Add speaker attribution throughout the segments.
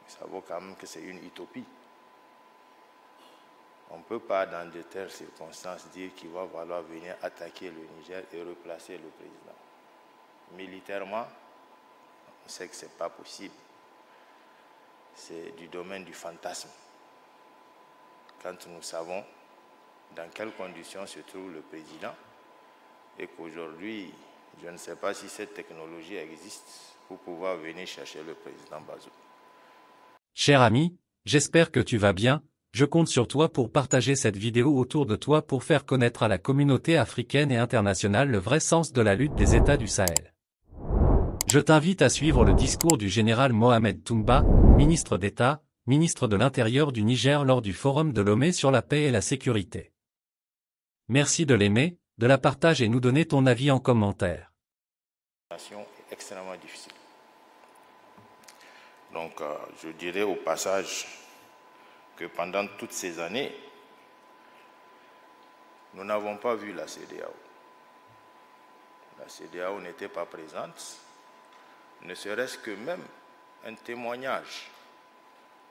Speaker 1: Ça vaut quand même que c'est une utopie. On ne peut pas, dans de telles circonstances, dire qu'il va falloir venir attaquer le Niger et replacer le président. Militairement, on sait que ce n'est pas possible. C'est du domaine du fantasme. Quand nous savons dans quelles conditions se trouve le président et qu'aujourd'hui, je ne sais pas si cette technologie existe pour pouvoir venir chercher le président Bazoum.
Speaker 2: Cher ami, j'espère que tu vas bien. Je compte sur toi pour partager cette vidéo autour de toi pour faire connaître à la communauté africaine et internationale le vrai sens de la lutte des États du Sahel. Je t'invite à suivre le discours du général Mohamed Toumba, ministre d'État, ministre de l'Intérieur du Niger lors du Forum de Lomé sur la paix et la sécurité. Merci de l'aimer, de la partager et nous donner ton avis en commentaire.
Speaker 1: C'est extrêmement difficile. Donc, je dirais au passage que pendant toutes ces années, nous n'avons pas vu la CEDEAO. La CEDEAO n'était pas présente, ne serait-ce que même un témoignage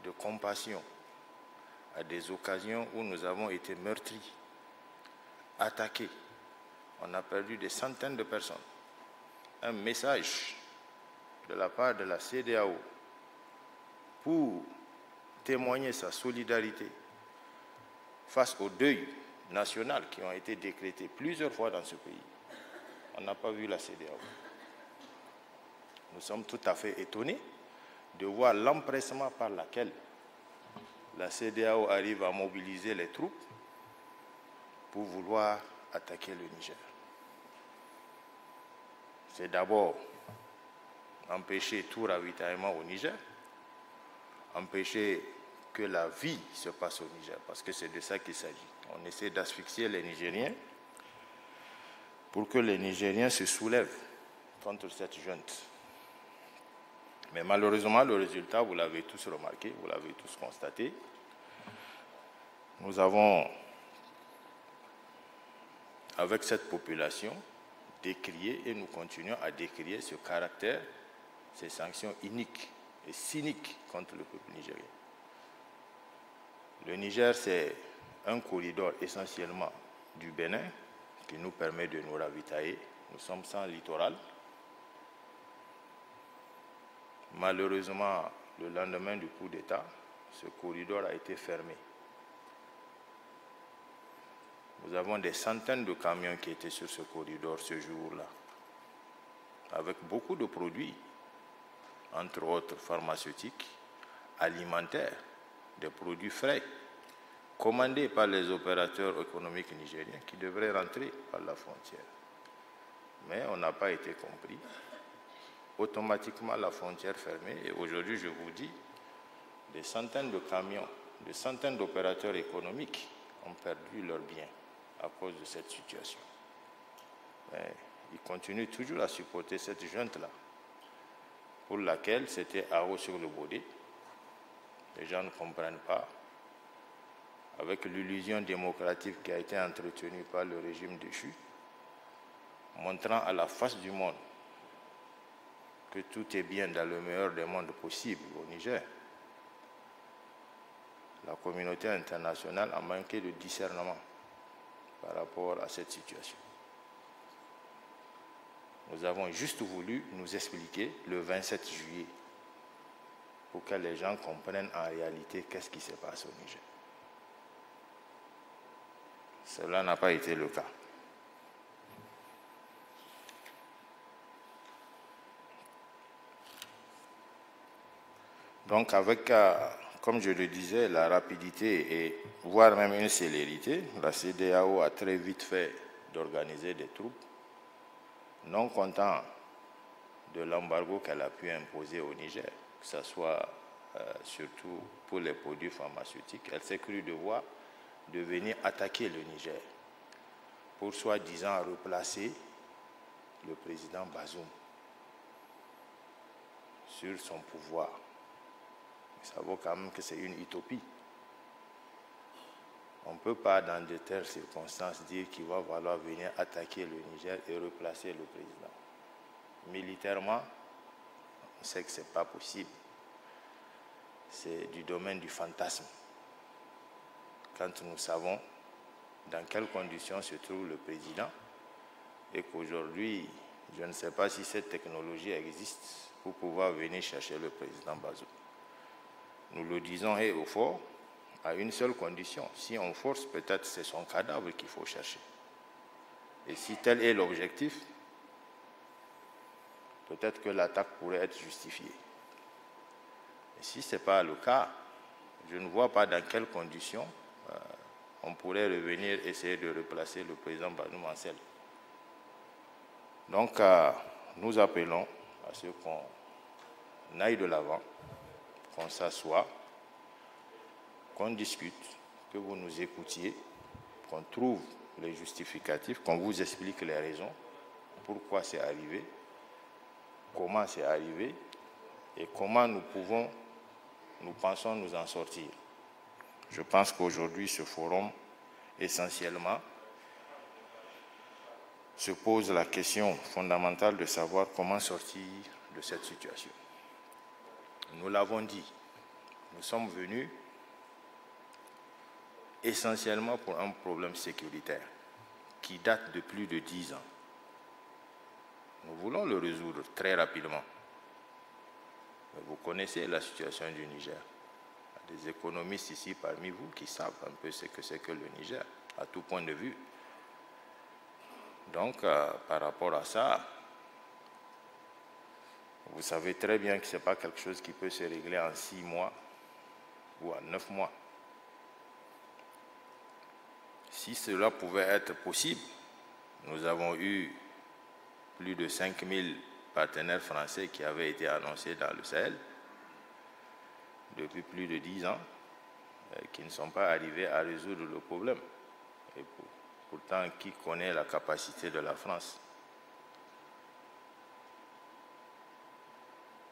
Speaker 1: de compassion à des occasions où nous avons été meurtris, attaqués. On a perdu des centaines de personnes. Un message de la part de la CEDEAO pour témoigner sa solidarité face au deuil national qui ont été décrétés plusieurs fois dans ce pays. On n'a pas vu la CEDEAO. Nous sommes tout à fait étonnés de voir l'empressement par lequel la CEDEAO arrive à mobiliser les troupes pour vouloir attaquer le Niger. C'est d'abord empêcher tout ravitaillement au Niger, empêcher que la vie se passe au Niger, parce que c'est de ça qu'il s'agit. On essaie d'asphyxier les Nigériens pour que les Nigériens se soulèvent contre cette junte. Mais malheureusement, le résultat, vous l'avez tous remarqué, vous l'avez tous constaté. Nous avons, avec cette population, décrié et nous continuons à décrier ce caractère, ces sanctions iniques et cyniques contre le peuple nigérien. Le Niger, c'est un corridor essentiellement du Bénin qui nous permet de nous ravitailler. Nous sommes sans littoral. Malheureusement, le lendemain du coup d'État, ce corridor a été fermé. Nous avons des centaines de camions qui étaient sur ce corridor ce jour-là, avec beaucoup de produits, entre autres pharmaceutiques, alimentaires, des produits frais, commandés par les opérateurs économiques nigériens qui devraient rentrer par la frontière. Mais on n'a pas été compris. Automatiquement, la frontière fermée. Et aujourd'hui, je vous dis, des centaines de camions, des centaines d'opérateurs économiques ont perdu leurs biens à cause de cette situation. Mais ils continuent toujours à supporter cette junte-là, pour laquelle c'était à haut sur le baudet. Les gens ne comprennent pas. Avec l'illusion démocratique qui a été entretenue par le régime déchu, montrant à la face du monde que tout est bien dans le meilleur des mondes possibles au Niger. La communauté internationale a manqué de discernement par rapport à cette situation. Nous avons juste voulu nous expliquer le 27 juillet pour que les gens comprennent en réalité qu'est-ce qui se passe au Niger. Cela n'a pas été le cas. Donc avec, comme je le disais, la rapidité et voire même une célérité, la CEDEAO a très vite fait d'organiser des troupes, non content de l'embargo qu'elle a pu imposer au Niger, que ce soit surtout pour les produits pharmaceutiques. Elle s'est crue devoir de venir attaquer le Niger pour soi-disant replacer le président Bazoum sur son pouvoir. Ça vaut quand même que c'est une utopie. On ne peut pas, dans de telles circonstances, dire qu'il va falloir venir attaquer le Niger et replacer le président. Militairement, on sait que ce n'est pas possible. c'est du domaine du fantasme. Quand nous savons dans quelles conditions se trouve le président et qu'aujourd'hui, je ne sais pas si cette technologie existe pour pouvoir venir chercher le président Bazoum. Nous le disons haut et fort, à une seule condition. Si on force, peut-être c'est son cadavre qu'il faut chercher. Et si tel est l'objectif, peut-être que l'attaque pourrait être justifiée. Et si ce n'est pas le cas, je ne vois pas dans quelles conditions on pourrait revenir essayer de replacer le président Bazoum en selle. Donc, nous appelons à ce qu'on aille de l'avant, qu'on s'assoie, qu'on discute, que vous nous écoutiez, qu'on trouve les justificatifs, qu'on vous explique les raisons, pourquoi c'est arrivé, comment c'est arrivé et comment nous pensons nous en sortir. Je pense qu'aujourd'hui, ce forum, essentiellement, se pose la question fondamentale de savoir comment sortir de cette situation. Nous l'avons dit, nous sommes venus essentiellement pour un problème sécuritaire qui date de plus de 10 ans. Nous voulons le résoudre très rapidement. Mais vous connaissez la situation du Niger. Il y a des économistes ici parmi vous qui savent un peu ce que c'est que le Niger, à tout point de vue. Donc, par rapport à ça, vous savez très bien que ce n'est pas quelque chose qui peut se régler en 6 mois ou en 9 mois. Si cela pouvait être possible, nous avons eu plus de 5000 partenaires français qui avaient été annoncés dans le Sahel depuis plus de 10 ans, qui ne sont pas arrivés à résoudre le problème. Et pourtant, qui connaît la capacité de la France?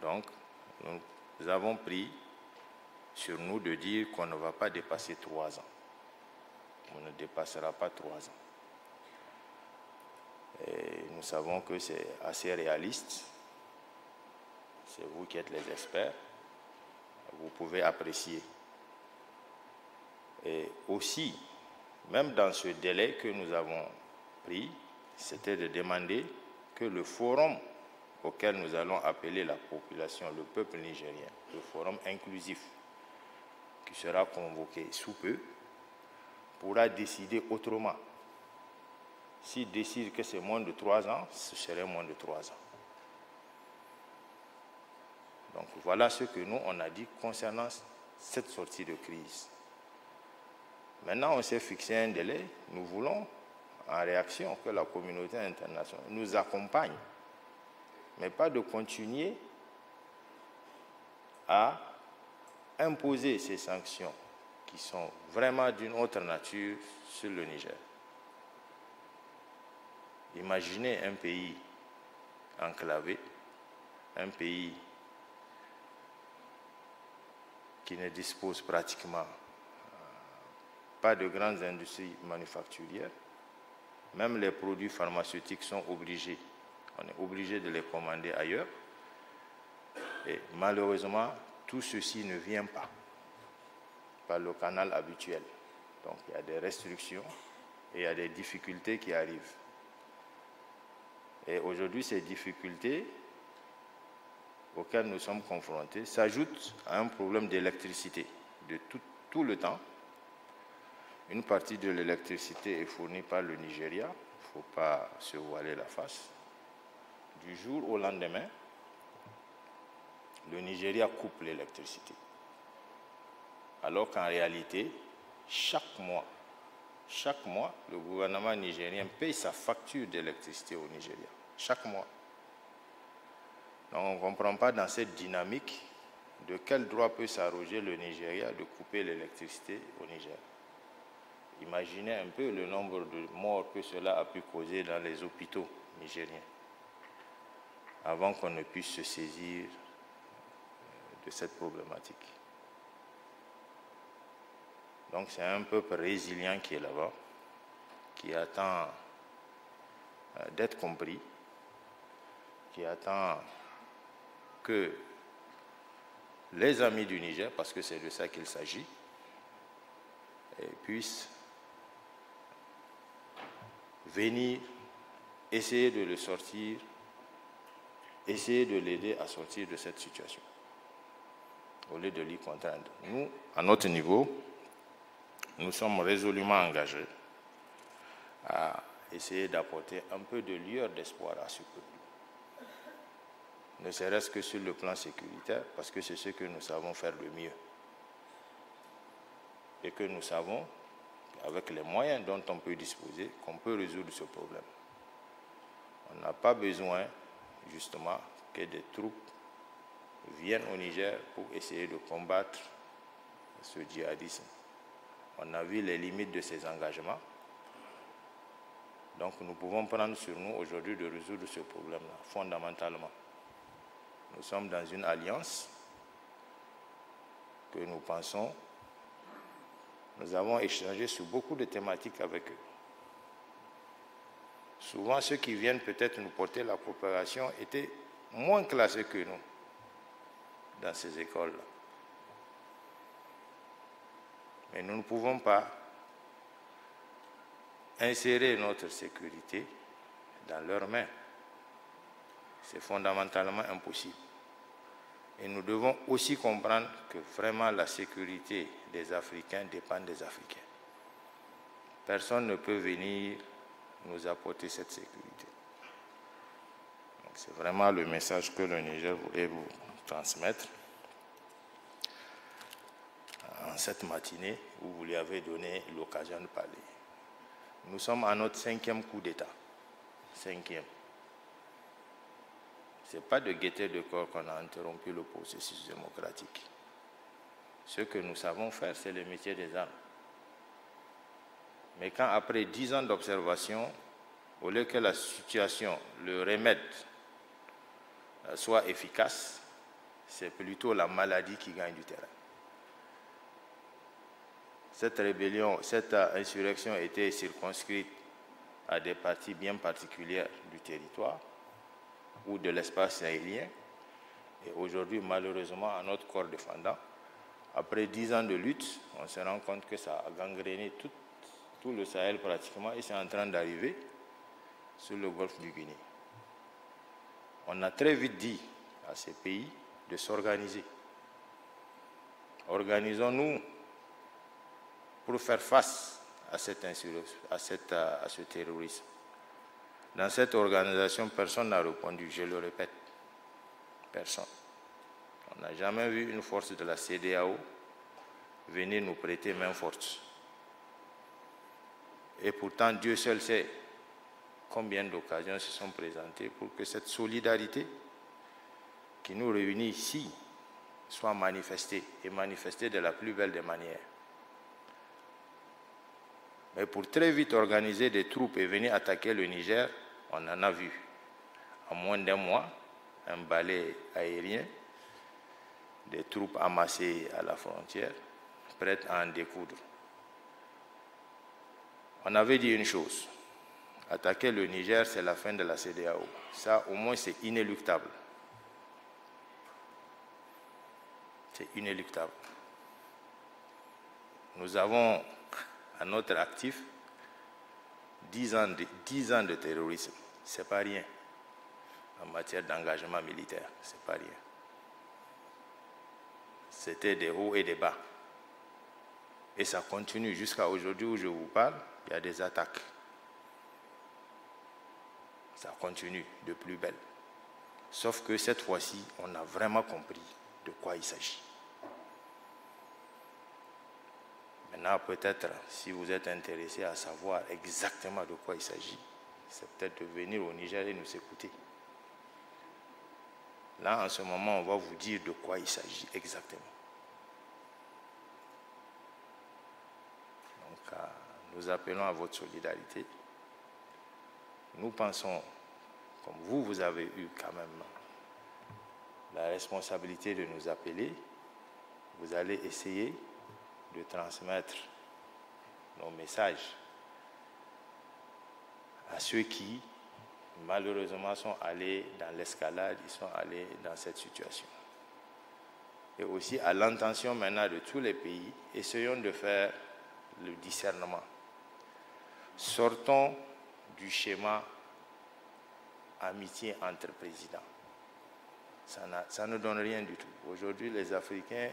Speaker 1: Donc, nous avons pris sur nous de dire qu'on ne va pas dépasser 3 ans. On ne dépassera pas 3 ans. Et nous savons que c'est assez réaliste. C'est vous qui êtes les experts. Vous pouvez apprécier. Et aussi, même dans ce délai que nous avons pris, c'était de demander que le forum auquel nous allons appeler la population, le peuple nigérien, le forum inclusif, qui sera convoqué sous peu, pourra décider autrement. S'il décide que c'est moins de 3 ans, ce serait moins de 3 ans. Donc voilà ce que nous, on a dit concernant cette sortie de crise. Maintenant, on s'est fixé un délai. Nous voulons, en réaction, que la communauté internationale nous accompagne, mais pas de continuer à imposer ces sanctions qui sont vraiment d'une autre nature sur le Niger. Imaginez un pays enclavé, un pays qui ne dispose pratiquement pas de grandes industries manufacturières. Même les produits pharmaceutiques sont obligés. On est obligé de les commander ailleurs. Et malheureusement, tout ceci ne vient pas par le canal habituel. Donc il y a des restrictions et il y a des difficultés qui arrivent. Et aujourd'hui, ces difficultés auxquelles nous sommes confrontés s'ajoutent à un problème d'électricité. De tout le temps, une partie de l'électricité est fournie par le Nigeria. Il ne faut pas se voiler la face. Du jour au lendemain, le Nigeria coupe l'électricité. Alors qu'en réalité, chaque mois, le gouvernement nigérien paye sa facture d'électricité au Nigeria. Chaque mois. Donc on ne comprend pas dans cette dynamique de quel droit peut s'arroger le Nigeria de couper l'électricité au Niger. Imaginez un peu le nombre de morts que cela a pu causer dans les hôpitaux nigériens avant qu'on ne puisse se saisir de cette problématique. Donc c'est un peuple résilient qui est là-bas, qui attend d'être compris, qui attend que les amis du Niger, parce que c'est de ça qu'il s'agit, puissent venir essayer de le sortir, essayer de l'aider à sortir de cette situation, au lieu de l'y contraindre. Nous, à notre niveau, nous sommes résolument engagés à essayer d'apporter un peu de lueur d'espoir à ce peuple. Ne serait-ce que sur le plan sécuritaire, parce que c'est ce que nous savons faire le mieux. Et que nous savons, avec les moyens dont on peut disposer, qu'on peut résoudre ce problème. On n'a pas besoin, justement, que des troupes viennent au Niger pour essayer de combattre ce djihadisme. On a vu les limites de ces engagements. Donc nous pouvons prendre sur nous aujourd'hui de résoudre ce problème-là, fondamentalement. Nous sommes dans une alliance que nous pensons. Nous avons échangé sur beaucoup de thématiques avec eux. Souvent, ceux qui viennent peut-être nous porter la coopération étaient moins classés que nous dans ces écoles-là. Mais nous ne pouvons pas insérer notre sécurité dans leurs mains. C'est fondamentalement impossible. Et nous devons aussi comprendre que vraiment la sécurité des Africains dépend des Africains. Personne ne peut venir nous apporter cette sécurité. C'est vraiment le message que le Niger voulait vous transmettre en cette matinée où vous lui avez donné l'occasion de parler. Nous sommes à notre 5e coup d'État. 5e. Ce n'est pas de gaieté de corps qu'on a interrompu le processus démocratique. Ce que nous savons faire, c'est le métier des armes. Mais quand après 10 ans d'observation, au lieu que la situation, le remède soit efficace, c'est plutôt la maladie qui gagne du terrain. Cette rébellion, cette insurrection était circonscrite à des parties bien particulières du territoire ou de l'espace sahélien. Et aujourd'hui, malheureusement, à notre corps défendant, après 10 ans de lutte, on se rend compte que ça a gangréné tout le Sahel pratiquement et c'est en train d'arriver sur le golfe du Guinée. On a très vite dit à ces pays de s'organiser. Organisons-nous pour faire face à cette insurrection, à ce terrorisme. Dans cette organisation, personne n'a répondu, je le répète. Personne. On n'a jamais vu une force de la CEDEAO venir nous prêter main forte. Et pourtant, Dieu seul sait combien d'occasions se sont présentées pour que cette solidarité qui nous réunit ici soit manifestée, et manifestée de la plus belle des manières. Mais pour très vite organiser des troupes et venir attaquer le Niger, on en a vu. En moins d'un mois, un balai aérien, des troupes amassées à la frontière, prêtes à en découdre. On avait dit une chose, attaquer le Niger, c'est la fin de la CEDEAO. Ça, au moins, c'est inéluctable. C'est inéluctable. Nous avons à notre actif 10 ans de terrorisme. Ce n'est pas rien en matière d'engagement militaire. Ce n'est pas rien. C'était des hauts et des bas. Et ça continue jusqu'à aujourd'hui où je vous parle, il y a des attaques. Ça continue de plus belle. Sauf que cette fois-ci, on a vraiment compris de quoi il s'agit. Maintenant, peut-être, si vous êtes intéressé à savoir exactement de quoi il s'agit, c'est peut-être de venir au Niger et nous écouter. Là, en ce moment, on va vous dire de quoi il s'agit exactement. Donc, nous appelons à votre solidarité. Nous pensons, comme vous avez eu quand même la responsabilité de nous appeler, vous allez essayer de transmettre nos messages à ceux qui, malheureusement, sont allés dans l'escalade, ils sont allés dans cette situation. et aussi à l'intention maintenant de tous les pays, essayons de faire le discernement. Sortons du schéma amitié entre présidents. Ça ne donne rien du tout. Aujourd'hui, les Africains,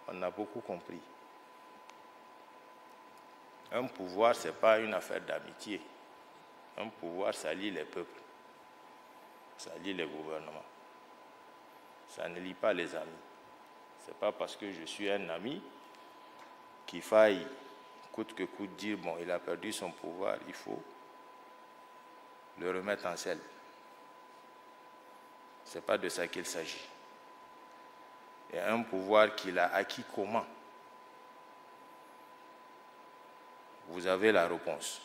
Speaker 1: on a beaucoup compris. Un pouvoir, ce n'est pas une affaire d'amitié. Un pouvoir, ça lie les peuples. Ça lie les gouvernements. Ça ne lie pas les amis. Ce n'est pas parce que je suis un ami qu'il faille, coûte que coûte, dire, bon, il a perdu son pouvoir, il faut le remettre en selle. Ce n'est pas de ça qu'il s'agit. Et un pouvoir qu'il a acquis comment? Vous avez la réponse.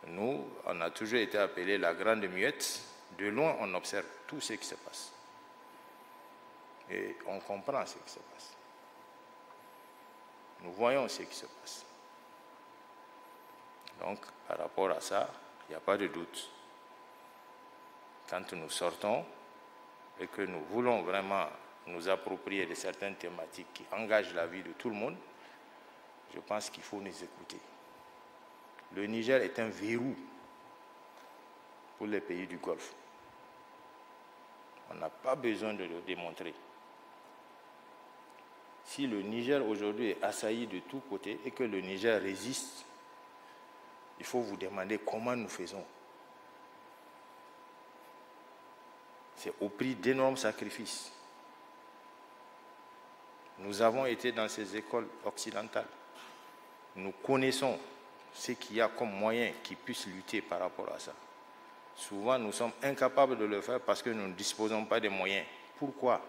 Speaker 1: Nous, on a toujours été appelés la grande muette. De loin, on observe tout ce qui se passe. Et on comprend ce qui se passe. Nous voyons ce qui se passe. Donc, par rapport à ça, il n'y a pas de doute. Quand nous sortons et que nous voulons vraiment nous approprier de certaines thématiques qui engagent la vie de tout le monde, je pense qu'il faut nous écouter. Le Niger est un verrou pour les pays du Golfe. On n'a pas besoin de le démontrer. Si le Niger aujourd'hui est assailli de tous côtés et que le Niger résiste, il faut vous demander comment nous faisons. C'est au prix d'énormes sacrifices. Nous avons été dans ces écoles occidentales. Nous connaissons ce qu'il y a comme moyen qui puisse lutter par rapport à ça. Souvent, nous sommes incapables de le faire parce que nous ne disposons pas des moyens. Pourquoi?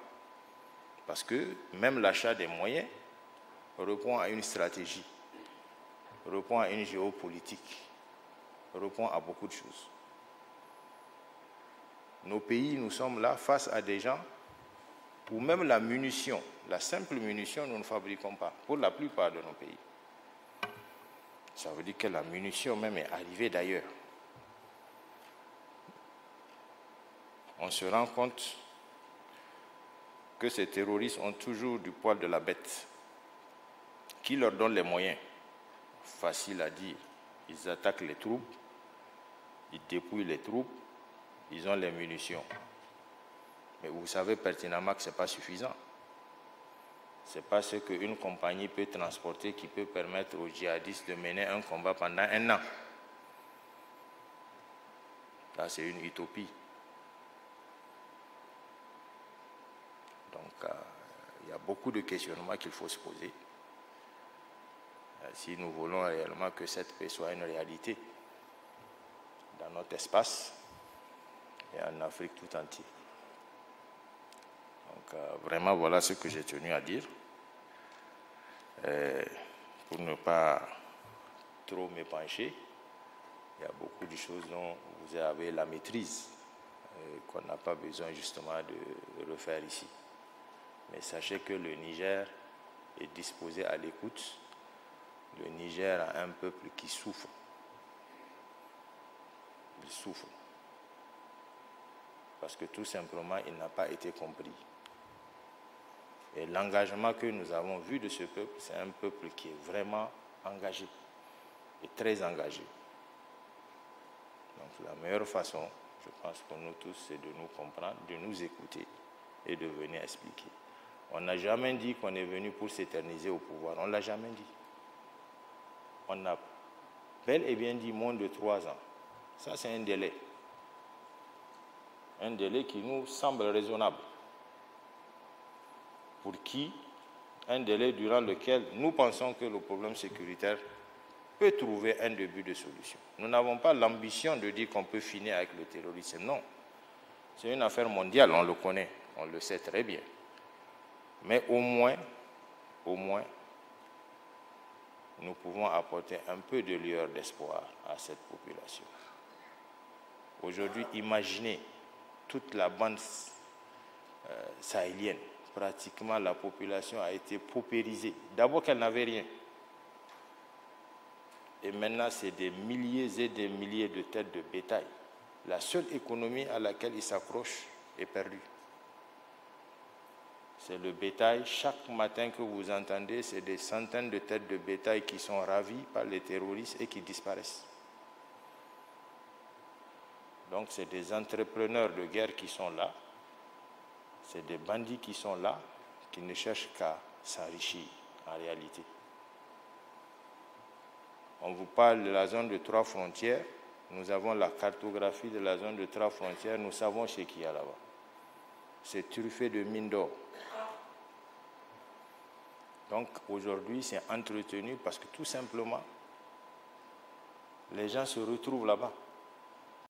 Speaker 1: Parce que même l'achat des moyens répond à une stratégie, répond à une géopolitique, répond à beaucoup de choses. Nos pays, nous sommes là face à des gens où même la munition, la simple munition, nous ne fabriquons pas, pour la plupart de nos pays. Ça veut dire que la munition même est arrivée d'ailleurs. On se rend compte que ces terroristes ont toujours du poil de la bête. Qui leur donne les moyens? Facile à dire. Ils attaquent les troupes, ils dépouillent les troupes, ils ont les munitions. Mais vous savez pertinemment que ce n'est pas suffisant. Ce n'est pas ce qu'une compagnie peut transporter qui peut permettre aux djihadistes de mener un combat pendant 1 an. Là, c'est une utopie. Donc, il y a beaucoup de questionnements qu'il faut se poser. Si nous voulons réellement que cette paix soit une réalité dans notre espace et en Afrique tout entière. Donc, vraiment, voilà ce que j'ai tenu à dire. Pour ne pas trop m'épancher, il y a beaucoup de choses dont vous avez la maîtrise, qu'on n'a pas besoin justement de refaire ici. Mais sachez que le Niger est disposé à l'écoute. Le Niger a un peuple qui souffre. Il souffre. Parce que tout simplement, il n'a pas été compris. Et l'engagement que nous avons vu de ce peuple, c'est un peuple qui est vraiment engagé, et très engagé. Donc la meilleure façon, je pense pour nous tous, c'est de nous comprendre, de nous écouter et de venir expliquer. On n'a jamais dit qu'on est venu pour s'éterniser au pouvoir, on ne l'a jamais dit. On a bel et bien dit moins de 3 ans. Ça, c'est un délai. Un délai qui nous semble raisonnable. Pour qui? Un délai durant lequel nous pensons que le problème sécuritaire peut trouver un début de solution. Nous n'avons pas l'ambition de dire qu'on peut finir avec le terrorisme. Non. C'est une affaire mondiale, on le connaît, on le sait très bien. Mais au moins, nous pouvons apporter un peu de lueur d'espoir à cette population. Aujourd'hui, imaginez toute la bande sahélienne. Pratiquement, la population a été paupérisée. D'abord qu'elle n'avait rien. Et maintenant, c'est des milliers et des milliers de têtes de bétail. La seule économie à laquelle ils s'accrochent est perdue. C'est le bétail. Chaque matin que vous entendez, c'est des centaines de têtes de bétail qui sont ravies par les terroristes et qui disparaissent. Donc c'est des entrepreneurs de guerre qui sont là. C'est des bandits qui sont là, qui ne cherchent qu'à s'enrichir en réalité. On vous parle de la zone de 3 frontières. Nous avons la cartographie de la zone de 3 frontières. Nous savons ce qu'il y a là-bas. C'est truffé de mines d'or. Donc aujourd'hui, c'est entretenu parce que tout simplement, les gens se retrouvent là-bas.